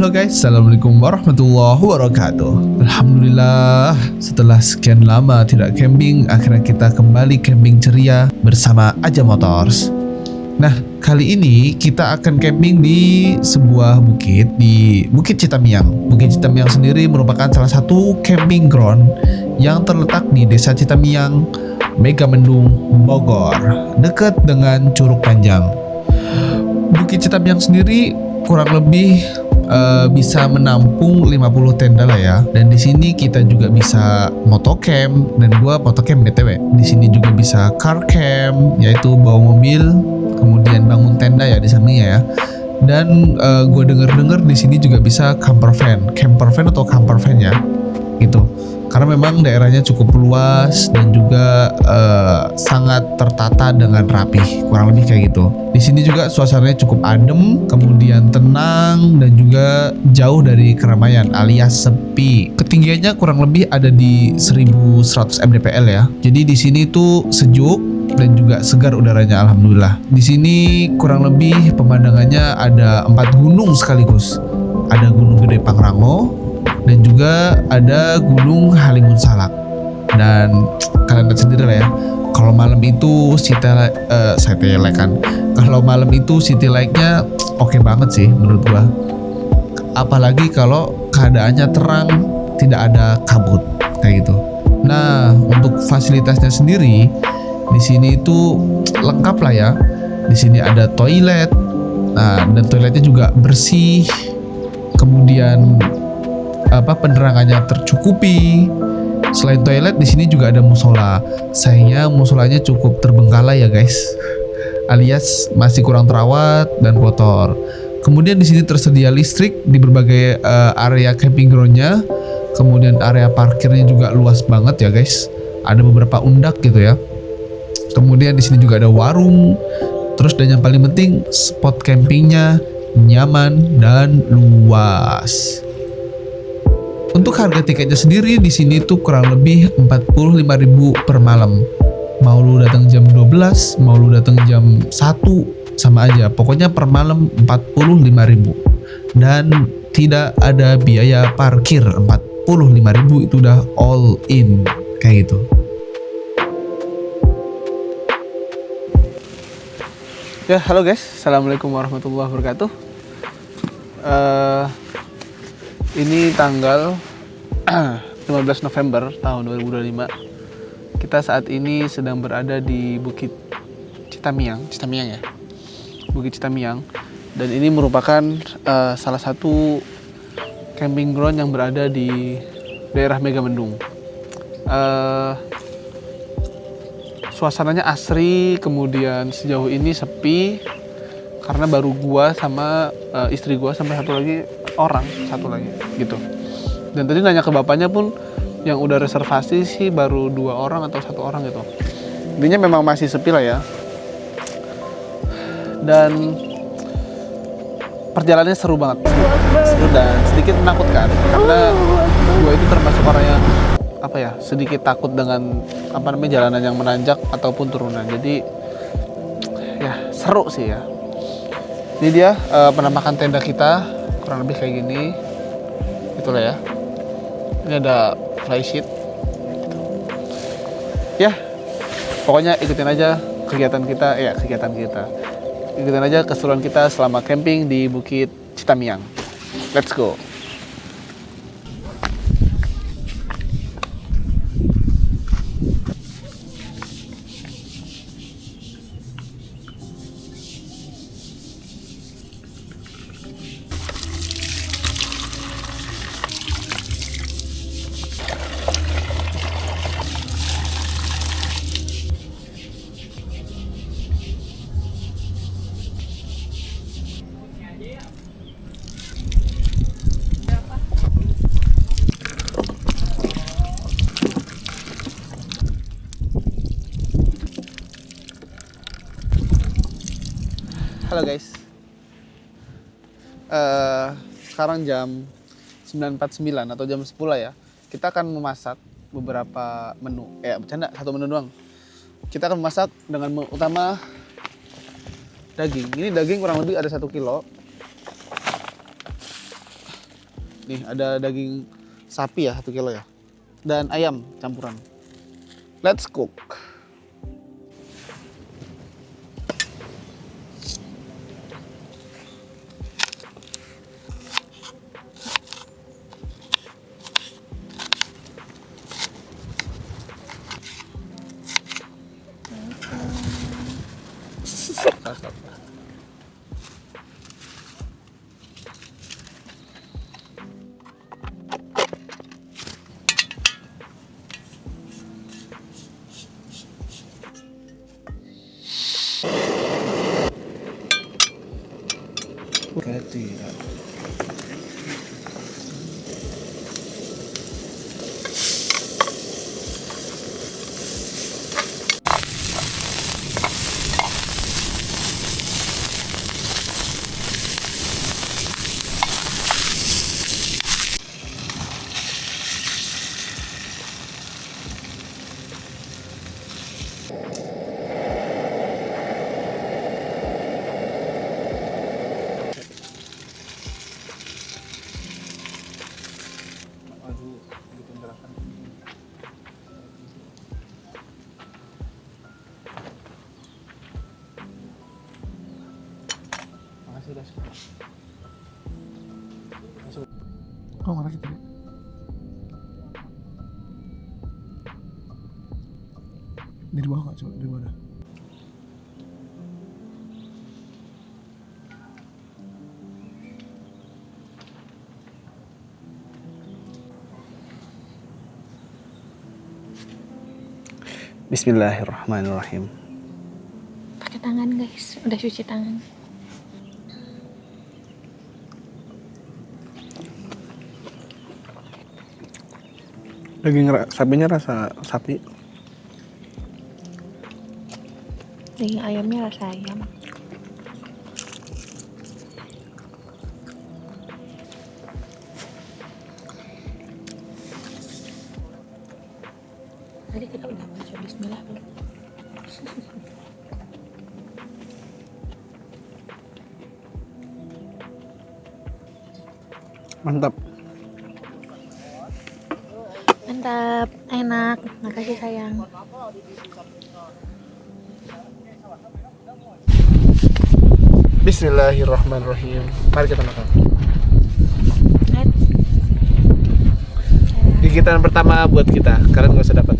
Halo guys, Assalamualaikum warahmatullahi wabarakatuh. Alhamdulillah, setelah sekian lama tidak camping, akhirnya kita kembali camping ceria bersama Aja Motors. Nah, kali ini kita akan camping di sebuah bukit, di Bukit Citamiang. Bukit Citamiang sendiri merupakan salah satu camping ground yang terletak di Desa Citamiang, Megamendung, Bogor, dekat dengan Curug Panjang. Bukit Citamiang sendiri kurang lebih bisa menampung 50 tenda lah ya. Dan di sini kita juga bisa motocamp, dan gua motocamp BTW. Di sini juga bisa car camp, yaitu bawa mobil, kemudian bangun tenda ya di sampingnya ya. Dan gua dengar di sini juga bisa camper van atau camper van ya, gitu. Karena memang daerahnya cukup luas dan juga sangat tertata dengan rapih, kurang lebih kayak gitu. Di sini juga suasananya cukup adem, kemudian tenang dan juga jauh dari keramaian alias sepi. Ketinggiannya kurang lebih ada di 1100 mdpl ya. Jadi di sini tuh sejuk dan juga segar udaranya, alhamdulillah. Di sini kurang lebih pemandangannya ada 4 gunung sekaligus. Ada Gunung Gede Pangrango, dan juga ada Gunung Halimun Salak. Dan kalian lihat sendiri lah ya, kalau malam itu kalau malam itu city light-nya oke banget sih menurut gua. Apalagi kalau keadaannya terang, tidak ada kabut kayak gitu. Nah, untuk fasilitasnya sendiri di sini itu lengkap lah ya. Di sini ada toilet. Nah, dan toiletnya juga bersih. Kemudian penerangannya tercukupi. Selain toilet, di sini juga ada musola. Sayangnya musolanya cukup terbengkalai ya guys, alias masih kurang terawat dan kotor. Kemudian di sini tersedia listrik di berbagai area camping ground-nya. Kemudian area parkirnya juga luas banget ya guys. Ada beberapa undak gitu ya. Kemudian di sini juga ada warung. Terus dan yang paling penting, spot campingnya nyaman dan luas. Untuk harga tiketnya sendiri di sini tuh kurang lebih 45.000 per malam. Mau lu datang jam 12, mau lu datang jam 1, sama aja. Pokoknya per malam 45.000. Dan tidak ada biaya parkir. 45.000 itu udah all in kayak gitu. Ya, halo guys. Assalamualaikum warahmatullahi wabarakatuh. Ini tanggal 15 November tahun 2025. Kita saat ini sedang berada di Bukit Citamiang ya. Bukit Citamiang. Dan ini merupakan salah satu camping ground yang berada di daerah Megamendung. Suasananya asri, kemudian sejauh ini sepi karena baru gua sama istri gua sampai satu lagi gitu. Dan tadi nanya ke bapaknya pun yang udah reservasi sih baru 2 orang atau 1 orang gitu. Intinya memang masih sepi lah ya. Dan perjalanannya seru banget, seru dan sedikit menakutkan karena gua itu termasuk orang yang sedikit takut dengan jalanan yang menanjak ataupun turunan. Jadi ya seru sih ya. Ini dia penampakan tenda kita kurang lebih kayak gini, itulah ya. Ini ada flysheet. Ya, pokoknya ikutin aja kegiatan kita. Ikutin aja keseruan kita selama camping di Bukit Citamiang. Let's go. Halo guys, sekarang jam 9.49 atau jam 10 ya. Kita akan memasak beberapa menu, satu menu doang. Kita akan memasak dengan menu utama daging. Ini daging kurang lebih ada 1 kilo. Nih ada daging sapi ya 1 kilo ya. Dan ayam campuran. Let's cook. Tidak. Oh, mana sih? Di bawah nggak coba? Di mana? Bismillahirrahmanirrahim. Pakai tangan guys, udah cuci tangan. Daging sapinya rasa sapi. Daging ayamnya rasa ayam. Tadi kita udah baca bismillah belum? Mantap. Mantap, enak. Makasih sayang. Bismillahirrahmanirrahim. Mari kita makan. Gigitan pertama buat kita, kalian nggak usah dapat.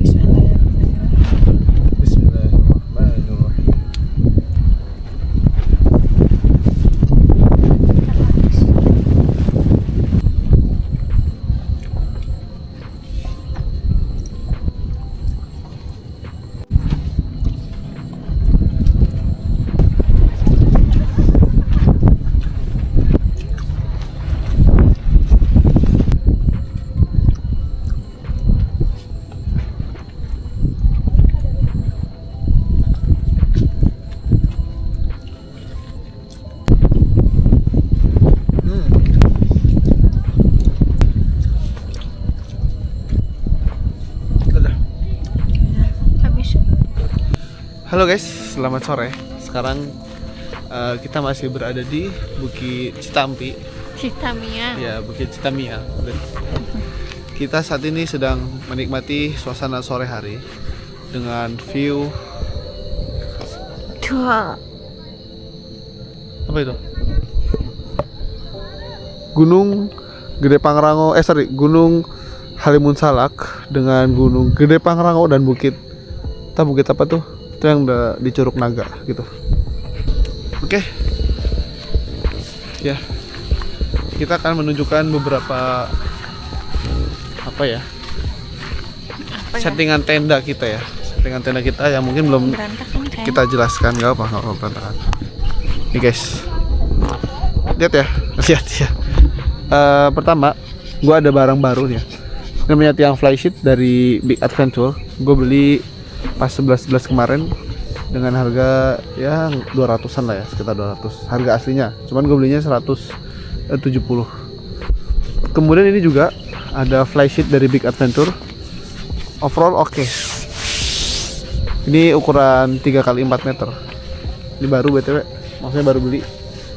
Bismillahirrahmanirrahim. Bismillahirrahmanirrahim. Halo guys, selamat sore. Sekarang kita masih berada di Bukit Citampi. Citamia. Ya, Bukit Citamia. Kita saat ini sedang menikmati suasana sore hari dengan view. Dua. Apa itu? Gunung Gede Pangrango. Gunung Halimun Salak dengan Gunung Gede Pangrango dan bukit apa tuh? Itu yang udah di Curug Naga gitu. Oke. Ya. Kita akan menunjukkan beberapa settingan tenda kita ya. Settingan tenda kita yang mungkin belum Berantakan kan? kita jelaskan. Gak apa berantakan. Nih guys. Lihat ya. Pertama, gua ada barang baru nih. Namanya tiang flysheet dari Big Adventure. Gue beli pas 11 kemarin dengan harga ya 200-an lah ya, sekitar 200 harga aslinya, cuman gue belinya 170. Kemudian ini juga ada flysheet dari Big Adventure, overall oke. Ini ukuran 3x4 meter, ini baru BTW, maksudnya baru beli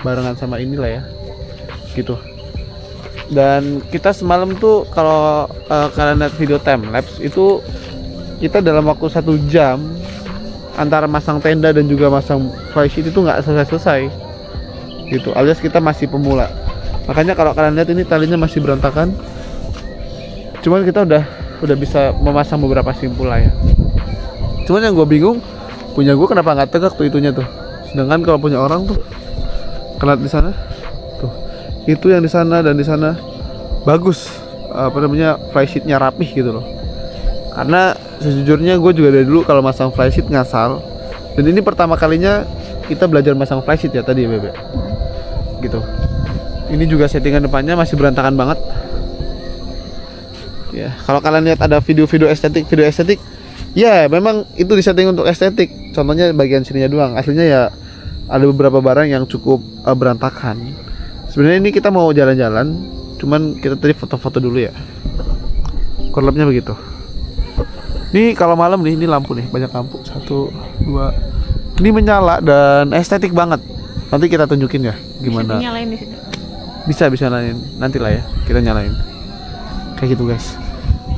barengan sama inilah ya gitu. Dan kita semalam tuh kalau kalian lihat video time lapse itu kita dalam waktu 1 jam antara masang tenda dan juga masang flysheet itu nggak selesai gitu, alias kita masih pemula. Makanya kalau kalian lihat ini talinya masih berantakan, cuman kita udah bisa memasang beberapa simpul lah ya. Cuman yang gue bingung, punya gue kenapa nggak tegak tuh itunya tuh, sedangkan kalau punya orang tuh kalian di sana tuh, itu yang di sana dan di sana bagus, flysheetnya rapih gitu loh. Karena sejujurnya gue juga dari dulu kalau masang flysheet ngasal, dan ini pertama kalinya kita belajar masang flysheet ya tadi ya Bebe gitu. Ini juga settingan depannya masih berantakan banget ya. Kalau kalian lihat ada video estetik ya memang itu disetting untuk estetik, contohnya bagian sininya doang, aslinya ya ada beberapa barang yang cukup berantakan. Sebenarnya ini kita mau jalan-jalan, cuman kita tadi foto-foto dulu ya, kurang lebihnya begitu. Ini kalau malam nih, ini lampu nih, banyak lampu, 1, 2, ini menyala dan estetik banget. Nanti kita tunjukin ya gimana. Bisa nyalain di situ. Bisa nyalain, nanti lah ya kita nyalain. Kayak gitu guys.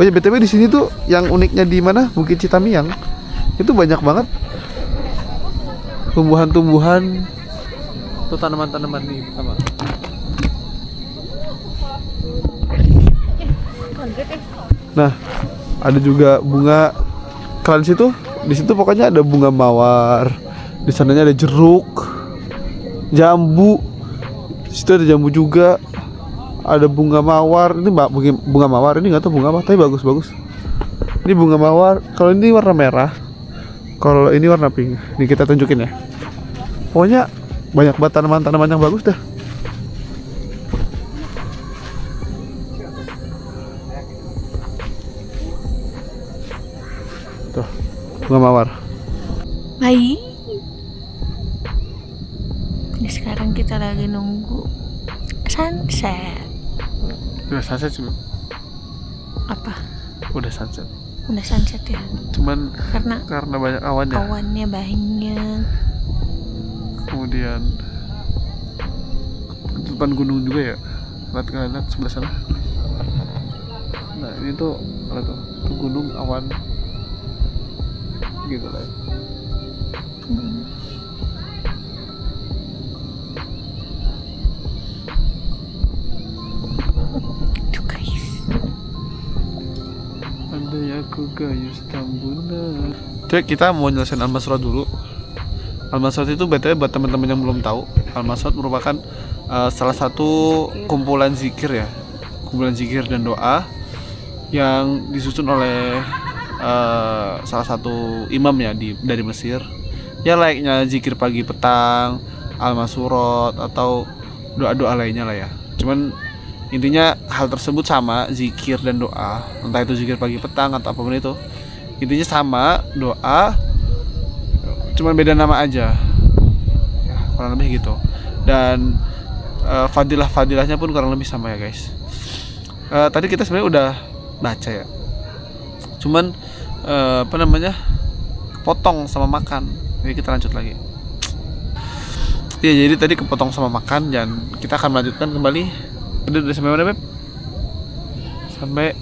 Oh ya BTW di sini tuh yang uniknya di mana? Bukit Citamiang. Itu banyak banget tumbuhan-tumbuhan, tuh tanaman-tanaman nih sama. Nah, ada juga bunga. Kalian di situ pokoknya ada bunga mawar. Di sananya ada jeruk, jambu. Di situ ada jambu juga. Ada bunga mawar. Ini bunga mawar ini nggak tahu bunga apa, tapi bagus-bagus. Ini bunga mawar. Kalau ini warna merah, kalau ini warna pink. Ini kita tunjukin ya. Pokoknya banyak banget tanaman-tanaman yang bagus dah. Tuh, bunga mawar. Baik. Ini sekarang kita lagi nunggu sunset. Udah sunset sih, Apa? udah sunset. Udah sunset ya? Cuman Karena banyak awan ya. awannya banyak. Kemudian depan gunung juga ya. Lihat sebelah sana. Nah ini tuh apa tuh? Tuh gunung awan. Gitu lah. Tuh guys. Andai aku gayus tambuna. Oke, kita mau nyelesain Al-Masrah dulu. Al-Masrah itu BTW buat teman-teman yang belum tahu, Al-Masrah merupakan salah satu kumpulan zikir ya. Kumpulan zikir dan doa yang disusun oleh salah satu imam ya dari Mesir. Ya layaknya zikir pagi petang, Al-Masrah atau doa-doa lainnya lah ya. Cuman intinya hal tersebut sama, zikir dan doa, entah itu zikir pagi petang atau apapun itu, intinya sama, doa, cuman beda nama aja ya, kurang lebih gitu. Dan fadilah-fadilahnya pun kurang lebih sama ya guys. Tadi kita sebenarnya udah baca ya, cuman kepotong sama makan. Jadi kita lanjut lagi ya. Jadi tadi kepotong sama makan, dan kita akan melanjutkan kembali. Udah sampai mana Beb? Sampai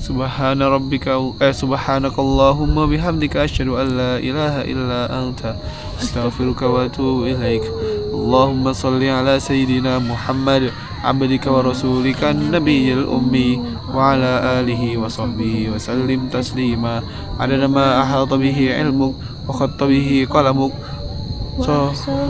subhanakallahumma bihamdika asyhadu an la ilaha illa anta astaghfiruka wa atubu ilaik. Allahumma shalli ala sayyidina Muhammad abdika wa rasulika nabiyil ummi wa ala alihi wa sahbihi wa sallim taslima adada ma ahata bihi ilmuk wa khatta bihi qalamuk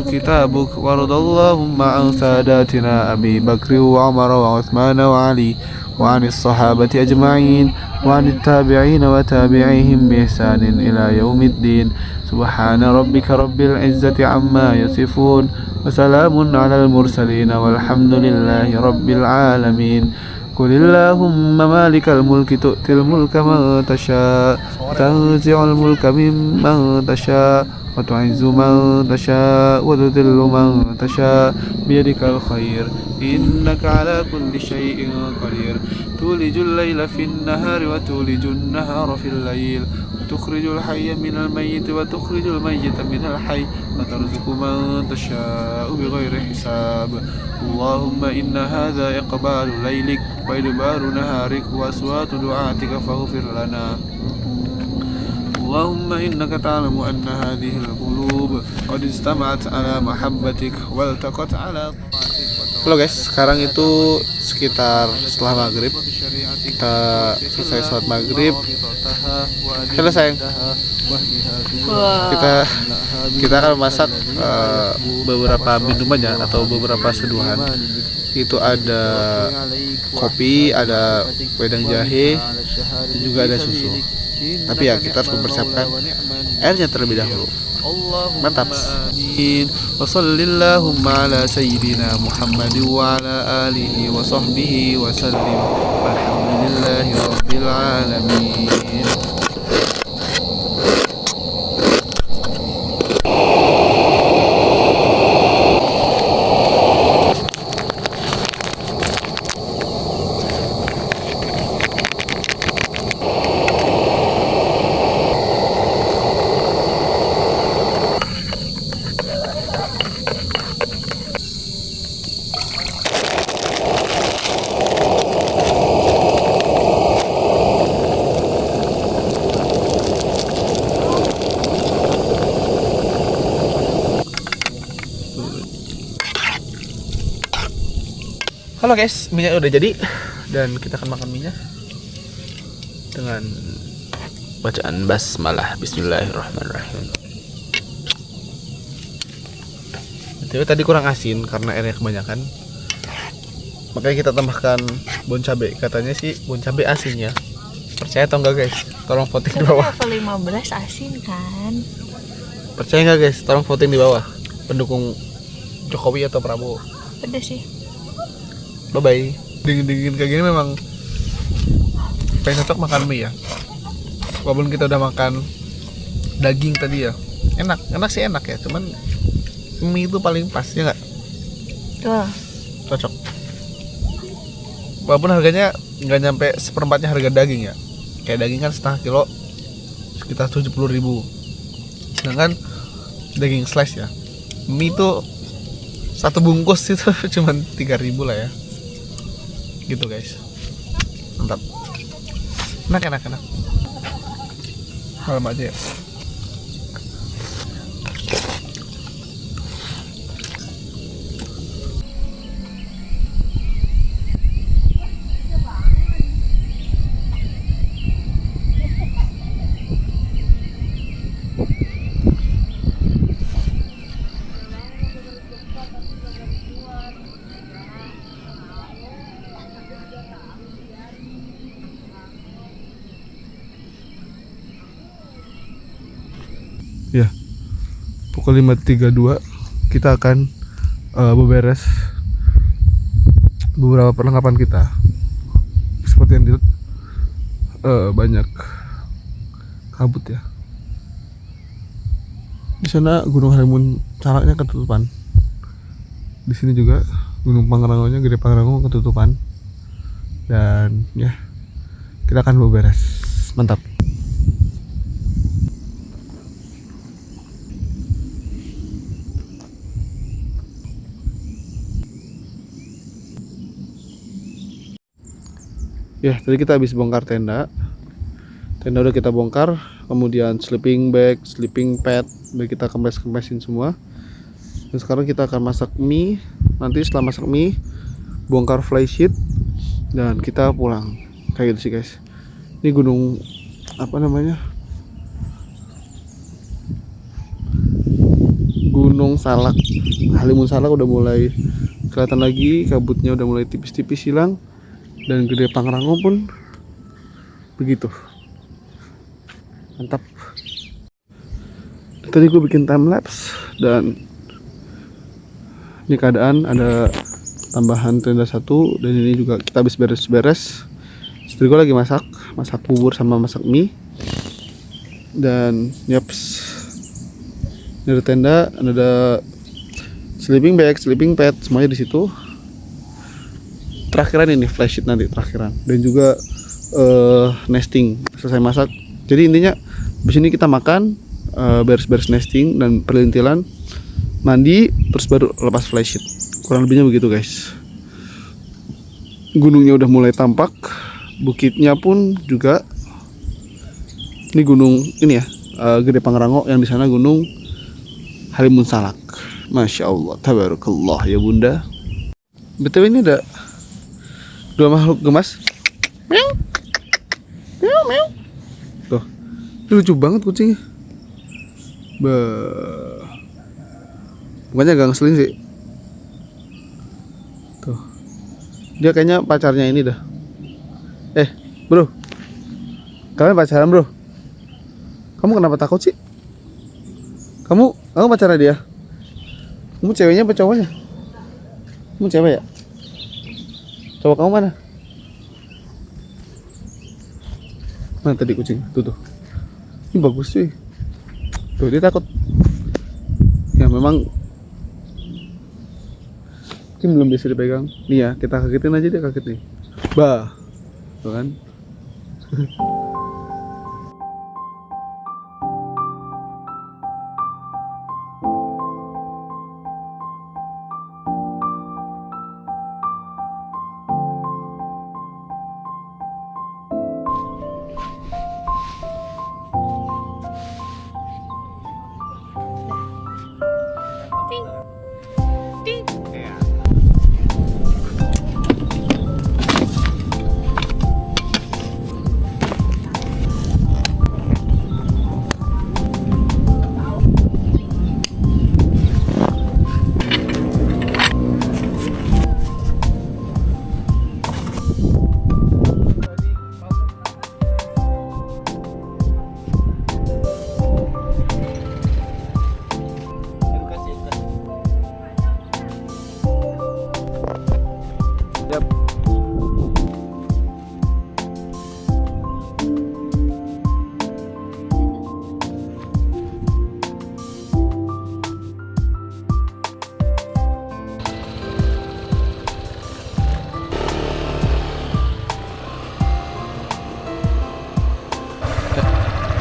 kitabuk waradallahumma an sadatina Abi Bakri wa Umar wa Uthman wa Ali wa anis sahabati ajma'in wa anit tabi'in wa tabi'ihim bi ihsanin ila yaumiddin. Subhana rabbika rabbil izzati amma yasifun wa salamun alal mursalin walhamdulillahi rabbil alamin. Qulillahumma malikal mulki tu'til mulka man tasha wa tanzi'ul mulka mimman tasha wa tu'izzu man tasha wa tudhillu man tasha biyadikal khair innaka ala kulli syai'in qadir. تولج الليل في النهار وتولج النهار في الليل وتخرج الحي من الميت وتخرج الميت من الحي وترزق من تشاء بغير حساب اللهم إن هذا إقبال ليلك وإدبار نهارك وأصوات دعاتك فاغفر لنا اللهم إنك تعلم أن هذه القلوب قد استمعت على محبتك والتقت على طاعتك. Halo guys, sekarang itu sekitar setelah maghrib, kita selesai sholat maghrib. Halo sayang, kita akan masak beberapa minuman ya, atau beberapa seduhan. Itu ada kopi, ada wedang jahe, dan juga ada susu. Tapi ya kita harus mempersiapkan airnya terlebih dahulu. Mantap. Wa sallallahumma ala sayyidina Muhammad wa ala alihi wa sahbihi wa sallim. Walhamdulillahi rabbil alamin. Halo guys, minyak udah jadi dan kita akan makan minyak dengan bacaan basmalah. Bismillahirrahmanirrahim. Tapi tadi kurang asin karena airnya kebanyakan, makanya kita tambahkan bon cabe. Katanya sih bon cabe asin ya. Percaya atau enggak guys? Tolong voting di bawah. Level 15 asin kan? Percaya enggak guys? Tolong voting di bawah. Pendukung Jokowi atau Prabowo? Pedes sih. Bye bye. Dingin kayak gini memang paling cocok makan mie ya. Walaupun kita udah makan daging tadi ya, enak sih enak ya. Cuman mie itu paling pas ya nggak? Tuh. Cocok. Walaupun harganya nggak nyampe seperempatnya harga daging ya. Kayak daging kan setengah kilo sekitar 70.000. Sedangkan daging slice ya, mie itu satu bungkus itu cuma 3.000 lah ya. Gitu guys, mantap, enak. Malam aja ya. Ya, pukul 5.32 kita akan beberes beberapa perlengkapan kita. Seperti yang dilihat, banyak kabut ya. Di sana Gunung Halimun Salaknya ketutupan. Di sini juga Gunung Pangrangonya, Gede Pangrango ketutupan. Dan ya, kita akan beberes. Mantap. Ya, tadi kita habis bongkar tenda. Tenda udah kita bongkar, kemudian sleeping bag, sleeping pad, udah kita kempes-kempesin semua. Dan sekarang kita akan masak mie. Nanti setelah masak mie, bongkar flysheet dan kita pulang. Kayak gitu sih guys. Ini gunung apa namanya? Gunung Salak. Halimun Salak udah mulai kelihatan lagi, kabutnya udah mulai tipis-tipis hilang. Dan Gede Pangrango pun begitu. Mantap. Tadi gue bikin time lapse dan ini keadaan ada tambahan tenda 1 dan ini juga kita habis beres-beres. Istri gue lagi masak bubur sama masak mie. Dan yaps, ini ada tenda, ada sleeping bag, sleeping pad, semuanya di situ. terakhiran ini flysheet nanti terakhiran, dan juga nesting selesai masak. Jadi intinya di sini kita makan, beres-beres nesting dan perlintilan, mandi, terus baru lepas flysheet. Kurang lebihnya begitu guys. Gunungnya udah mulai tampak, bukitnya pun juga. Ini gunung ini ya, Gede Pangrango, yang di sana gunung Halimun Salak. Masya Allah, tabarakallah ya bunda. BTW ini ada 2 makhluk gemas. Meow. Meow meow. Tuh. Ini lucu banget kucingnya. Bukannya gak ngeselin sih. Tuh. Dia kayaknya pacarnya ini dah. Bro. Kalian pacaran, bro? Kamu kenapa takut sih? Kamu pacarnya dia? Kamu ceweknya apa cowoknya? Kamu cewek ya? Cowok kamu mana? Mana tadi kucing? Tuh. Ini bagus cuy. Tuh dia takut. Ya memang mungkin belum bisa dipegang. Nih ya, kita kagetin aja, dia kaget nih. Bah. Tuh kan?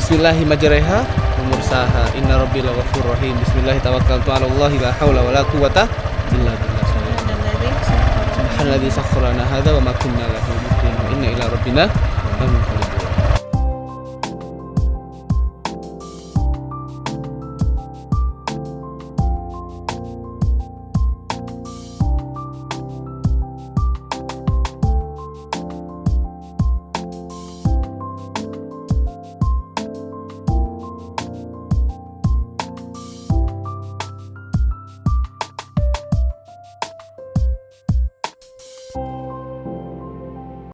Bismillahirrahmanirrahim. Mursaha inna rabbil ghafurur rahim. Bismillah tawakkaltu 'ala Allah la haula wala quwwata illa billah. Subhanalladzi sakhkhara lana hadza wa ma kunna lahu muqrinin. Inna ila rabbina lamunqalibun.